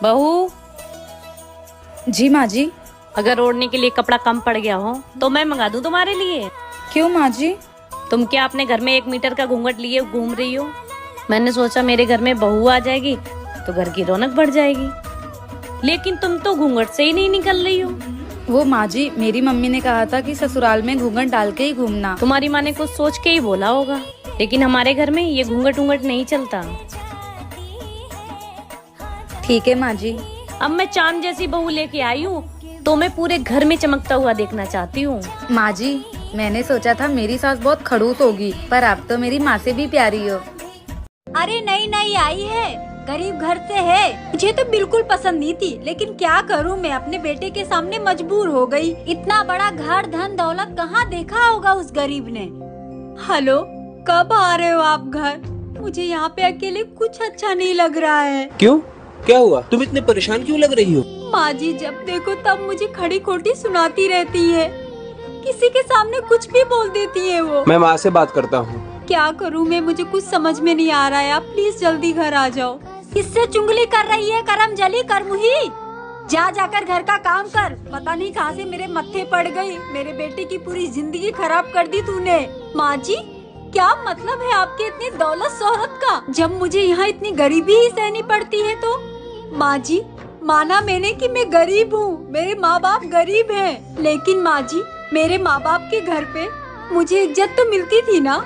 बहू, जी माँ जी। अगर ओढ़ने के लिए कपड़ा कम पड़ गया हो तो मैं मंगा दूं तुम्हारे लिए। क्यों माँ जी? तुम क्या अपने घर में 1 मीटर का घूंघट लिए घूम रही हो? मैंने सोचा मेरे घर में बहू आ जाएगी तो घर की रौनक बढ़ जाएगी, लेकिन तुम तो घूंघट से ही नहीं निकल रही हो। वो माँ जी, मेरी मम्मी ने कहा था कि ससुराल में घूंघट डाल के ही घूमना। तुम्हारी माँ ने कुछ सोच के ही बोला होगा, लेकिन हमारे घर में ये घूंघट उंघट नहीं चलता। ठीक है माँ जी। अब मैं चांद जैसी बहू लेके आई हूँ तो मैं पूरे घर में चमकता हुआ देखना चाहती हूँ। माँ जी, मैंने सोचा था मेरी सास बहुत खड़ूस होगी, पर आप तो मेरी माँ से भी प्यारी हो। अरे नई नई आई है, गरीब घर से है। मुझे तो बिल्कुल पसंद नहीं थी, लेकिन क्या करूं, मैं अपने बेटे के सामने मजबूर हो गई। इतना बड़ा घर धन दौलत कहाँ देखा होगा उस गरीब ने। हेलो, कब आ रहे हो आप घर? मुझे यहाँ पे अकेले कुछ अच्छा नहीं लग रहा है। क्यों, क्या हुआ? तुम इतने परेशान क्यों लग रही हो? माँ जी जब देखो तब मुझे खड़ी खोटी सुनाती रहती है, किसी के सामने कुछ भी बोल देती है वो। मैं माँ से बात करता हूँ। क्या करूँ मैं, मुझे कुछ समझ में नहीं आ रहा है। आप प्लीज जल्दी घर आ जाओ। किससे चुगली कर रही है करम जली कर मुही? जा जाकर घर का काम कर। पता नहीं कहाँ से मेरे मत्थे पड़ गई, मेरे बेटे की पूरी जिंदगी खराब कर दी तूने। माँ जी क्या मतलब है आपके इतनी दौलत शोहरत का, जब मुझे यहाँ इतनी गरीबी ही सहनी पड़ती है तो? माँ जी माना मैंने कि मैं गरीब हूँ, मेरे माँ बाप गरीब हैं, लेकिन माँ जी मेरे माँ बाप के घर पे मुझे इज्जत तो मिलती थी ना।